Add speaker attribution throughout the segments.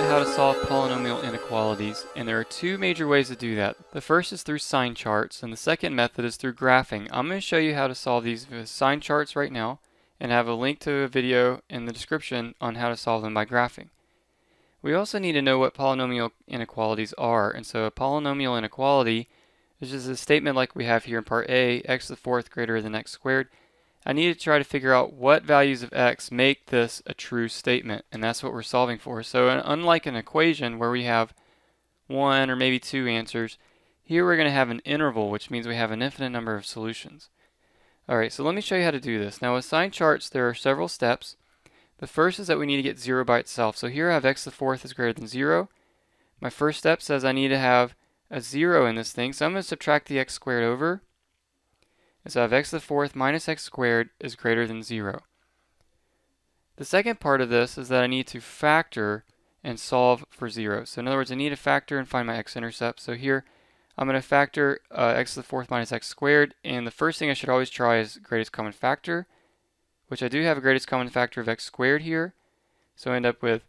Speaker 1: you how to solve polynomial inequalities, and there are two major ways to do that. The first is through sign charts, and the second method is through graphing. I'm going to show you how to solve these with sign charts right now, and have a link to a video in the description on how to solve them by graphing. We also need to know what polynomial inequalities are, and so a polynomial inequality is just a statement like we have here in part A, x to the fourth greater than x squared. I need to try to figure out what values of x make this a true statement, and that's what we're solving for. So unlike an equation where we have one or maybe two answers, here we're going to have an interval, which means we have an infinite number of solutions. Alright, so let me show you how to do this. Now with sign charts, there are several steps. The first is that we need to get 0 by itself. So here I have x to the fourth is greater than 0. My first step says I need to have a 0 in this thing, so I'm going to subtract the x squared over. And so I have x to the fourth minus x squared is greater than 0. The second part of this is that I need to factor and solve for 0. So in other words, I need to factor and find my x-intercept. So here I'm going to factor x to the fourth minus x squared, and the first thing I should always try is greatest common factor, which I do have a greatest common factor of x squared here. So I end up with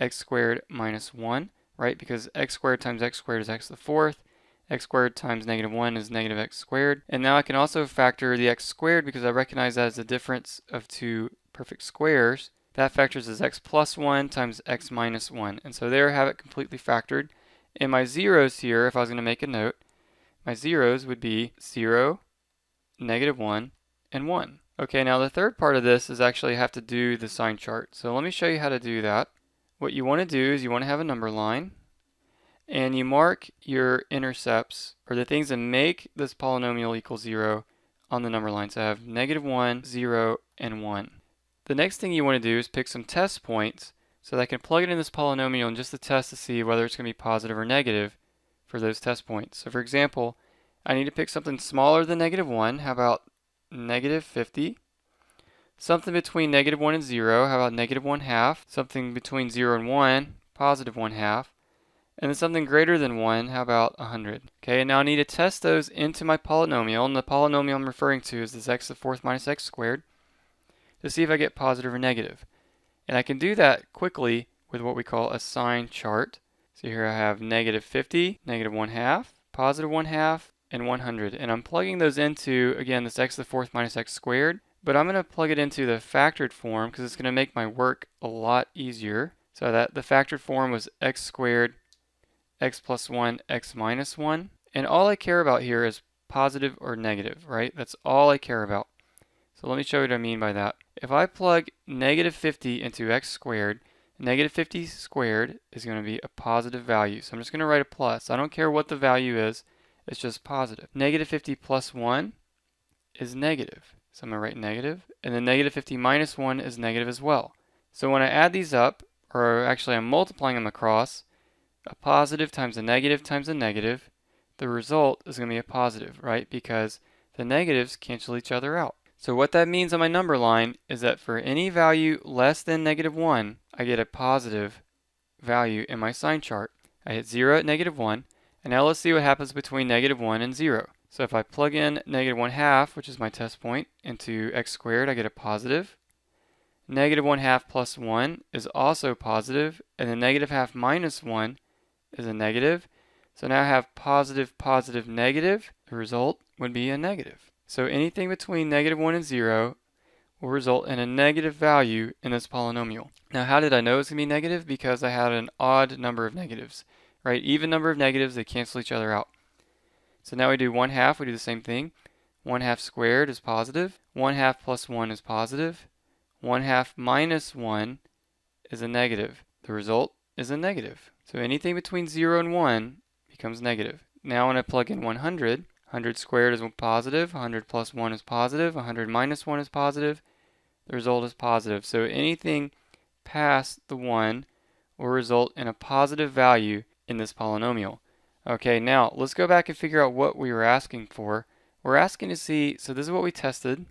Speaker 1: x squared minus 1, right? Because x squared times x squared is x to the fourth. X squared times negative 1 is negative x squared. And now I can also factor the x squared because I recognize that as the difference of two perfect squares. That factors as x plus 1 times x minus 1. And so there I have it completely factored. And my zeros here, if I was going to make a note, my zeros would be 0, negative 1, and 1. Okay, now the third part of this is actually have to do the sign chart. So let me show you how to do that. What you want to do is you want to have a number line, and you mark your intercepts, or the things that make this polynomial equal 0, on the number line. So I have negative 1, 0, and 1. The next thing you want to do is pick some test points so that I can plug it in this polynomial and just to test to see whether it's going to be positive or negative for those test points. So for example, I need to pick something smaller than negative 1. How about negative 50? Something between negative 1 and 0. How about negative 1/2? Something between 0 and 1, positive 1/2. And then something greater than 1, how about 100? Okay, now I need to test those into my polynomial, and the polynomial I'm referring to is this x to the fourth minus x squared, to see if I get positive or negative. And I can do that quickly with what we call a sign chart. So here I have negative 50, negative 1/2, positive 1/2, and 100. And I'm plugging those into, again, this x to the fourth minus x squared, but I'm going to plug it into the factored form because it's going to make my work a lot easier. So that the factored form was x squared, x plus 1, x minus 1. And all I care about here is positive or negative, right? That's all I care about. So let me show you what I mean by that. If I plug negative 50 into x squared, negative 50 squared is going to be a positive value. So I'm just going to write a plus. I don't care what the value is. It's just positive. Negative 50 plus 1 is negative. So I'm going to write negative. And then negative 50 minus 1 is negative as well. So when I add these up, or actually I'm multiplying them across, a positive times a negative, the result is going to be a positive, right? Because the negatives cancel each other out. So what that means on my number line is that for any value less than negative 1, I get a positive value in my sign chart. I hit 0 at negative 1, and now let's see what happens between negative 1 and 0. So if I plug in negative 1/2, which is my test point, into x squared, I get a positive. Negative 1/2 plus 1 is also positive, and then negative half minus 1 is a negative. So now I have positive, positive, negative. The result would be a negative. So anything between negative 1 and 0 will result in a negative value in this polynomial. Now how did I know it's going to be negative? Because I had an odd number of negatives, right? Even number of negatives, they cancel each other out. So now we do 1/2, we do the same thing. 1/2 squared is positive. 1/2 plus 1 is positive. 1/2 minus 1 is a negative. The result is a negative. So anything between 0 and 1 becomes negative. Now when I plug in 100, 100 squared is positive, 100 plus 1 is positive, 100 minus 1 is positive. The result is positive. So anything past the 1 will result in a positive value in this polynomial. Okay, now let's go back and figure out what we were asking for. We're asking to see, so this is what we tested, and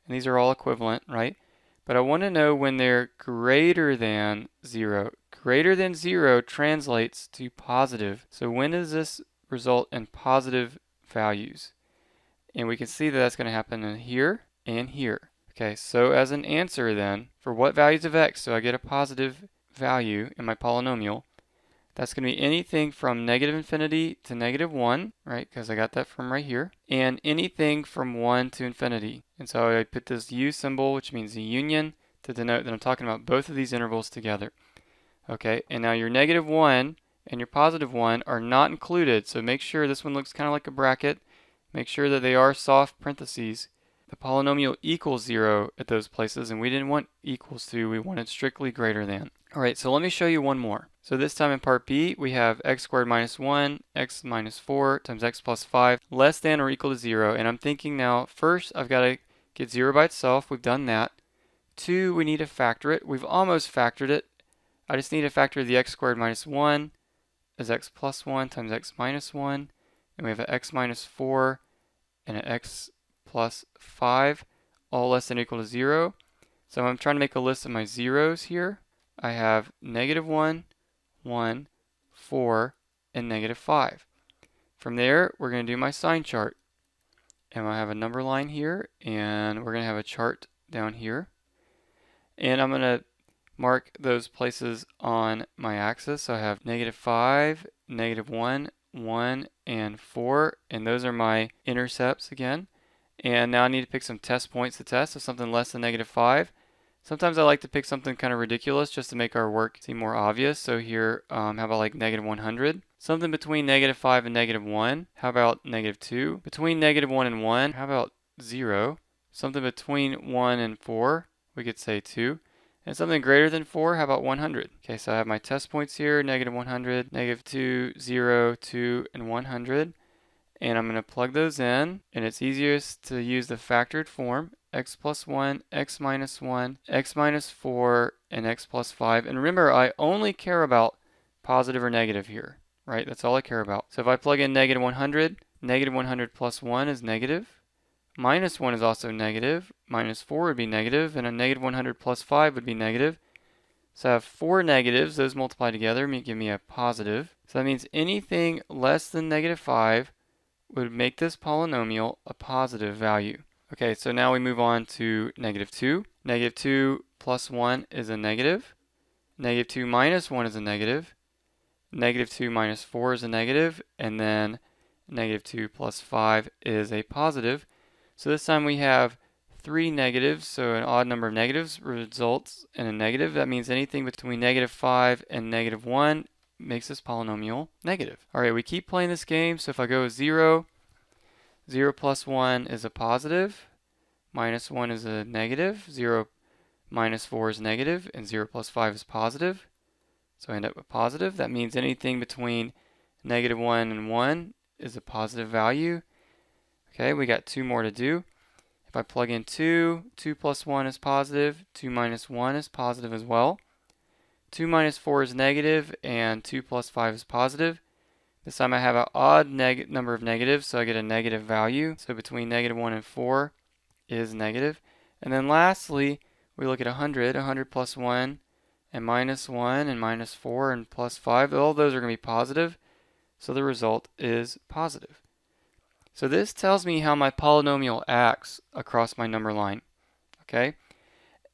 Speaker 1: these are all equivalent, right? But I want to know when they're greater than 0. Greater than 0 translates to positive. So when does this result in positive values? And we can see that that's going to happen in here and here. Okay, so as an answer then, for what values of x do I get a positive value in my polynomial, that's going to be anything from negative infinity to negative 1, right, because I got that from right here, and anything from 1 to infinity. And so I put this U symbol, which means the union, to denote that I'm talking about both of these intervals together. Okay, and now your negative 1 and your positive 1 are not included, so make sure this one looks kind of like a bracket. Make sure that they are soft parentheses. The polynomial equals 0 at those places, and we didn't want equals to, we wanted strictly greater than. Alright, so let me show you one more. So this time in part B, we have x squared minus 1, x minus 4 times x plus 5 less than or equal to 0. And I'm thinking now, first I've got to get 0 by itself. We've done that. 2, we need to factor it. We've almost factored it. I just need to factor the x squared minus 1 as x plus 1 times x minus 1. And we have an x minus 4 and an x plus 5, all less than or equal to 0. So I'm trying to make a list of my zeros here. I have negative 1, 1, 4, and negative 5. From there, we're going to do my sign chart. And I have a number line here, and we're going to have a chart down here. And I'm going to mark those places on my axis. So I have negative 5, negative 1, 1, and 4. And those are my intercepts again. And now I need to pick some test points to test. So something less than negative 5. Sometimes I like to pick something kind of ridiculous just to make our work seem more obvious. So here, how about like negative 100? Something between negative 5 and negative 1. How about negative 2? Between negative 1 and 1, how about 0? Something between 1 and 4, we could say 2. And something greater than 4, how about 100? Okay, so I have my test points here, negative 100, negative 2, 0, 2, and 100. And I'm going to plug those in, and it's easiest to use the factored form. X plus 1, x minus 1, x minus 4, and x plus 5. And remember, I only care about positive or negative here, right? That's all I care about. So if I plug in negative 100 plus 1 is negative. Minus 1 is also negative. Minus 4 would be negative, and a negative 100 plus 5 would be negative. So I have 4 negatives. Those multiply together give me a positive. So that means anything less than negative 5 would make this polynomial a positive value. Okay, so now we move on to negative 2. Negative 2 plus 1 is a negative. Negative 2 minus 1 is a negative. Negative 2 minus 4 is a negative. And then negative 2 plus 5 is a positive. So this time we have 3 negatives, so an odd number of negatives results in a negative. That means anything between negative 5 and negative 1 makes this polynomial negative. Alright, we keep playing this game, so if I go with 0, 0 plus 1 is a positive, minus 1 is a negative, 0 minus 4 is negative, and 0 plus 5 is positive. So I end up with positive. That means anything between negative 1 and 1 is a positive value. Okay, we got 2 more to do. If I plug in 2, 2 plus 1 is positive, 2 minus 1 is positive as well. 2 minus 4 is negative, and 2 plus 5 is positive. This time I have an odd number of negatives, so I get a negative value. So between negative 1 and 4 is negative. And then lastly, we look at 100. 100 plus 1 and minus 1 and minus 4 and plus 5. All those are going to be positive. So the result is positive. So this tells me how my polynomial acts across my number line. Okay?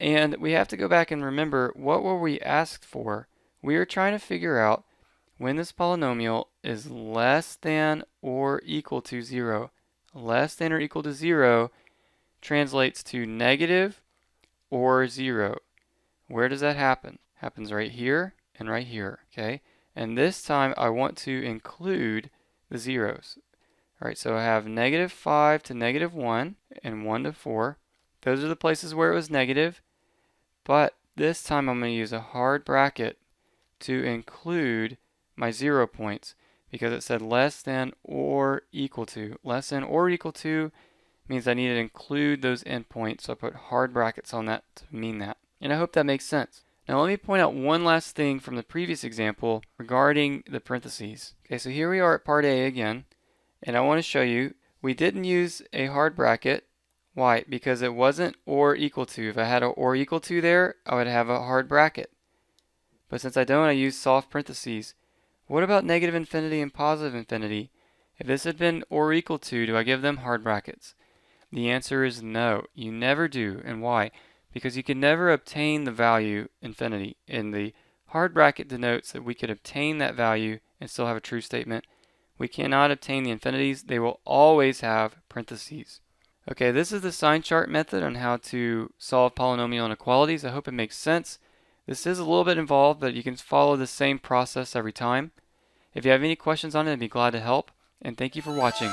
Speaker 1: And we have to go back and remember, what were we asked for? We are trying to figure out when this polynomial is less than or equal to 0. Less than or equal to 0 translates to negative or 0. Where does that happen? Happens right here and right here, okay? And this time I want to include the zeros. Alright, so I have negative 5 to negative 1 and 1 to 4. Those are the places where it was negative, but this time I'm going to use a hard bracket to include my 0 points because it said less than or equal to. Less than or equal to means I need to include those endpoints, so I put hard brackets on that to mean that. And I hope that makes sense. Now let me point out one last thing from the previous example regarding the parentheses. Okay, so here we are at part A again, and I want to show you we didn't use a hard bracket. Why? Because it wasn't or equal to. If I had a or equal to there, I would have a hard bracket. But since I don't, I use soft parentheses. What about negative infinity and positive infinity? If this had been or equal to, do I give them hard brackets? The answer is no. You never do. And why? Because you can never obtain the value infinity in the hard bracket denotes that we could obtain that value and still have a true statement. We cannot obtain the infinities. They will always have parentheses. Okay, this is the sign chart method on how to solve polynomial inequalities. I hope it makes sense. This is a little bit involved, but you can follow the same process every time. If you have any questions on it, I'd be glad to help. And thank you for watching.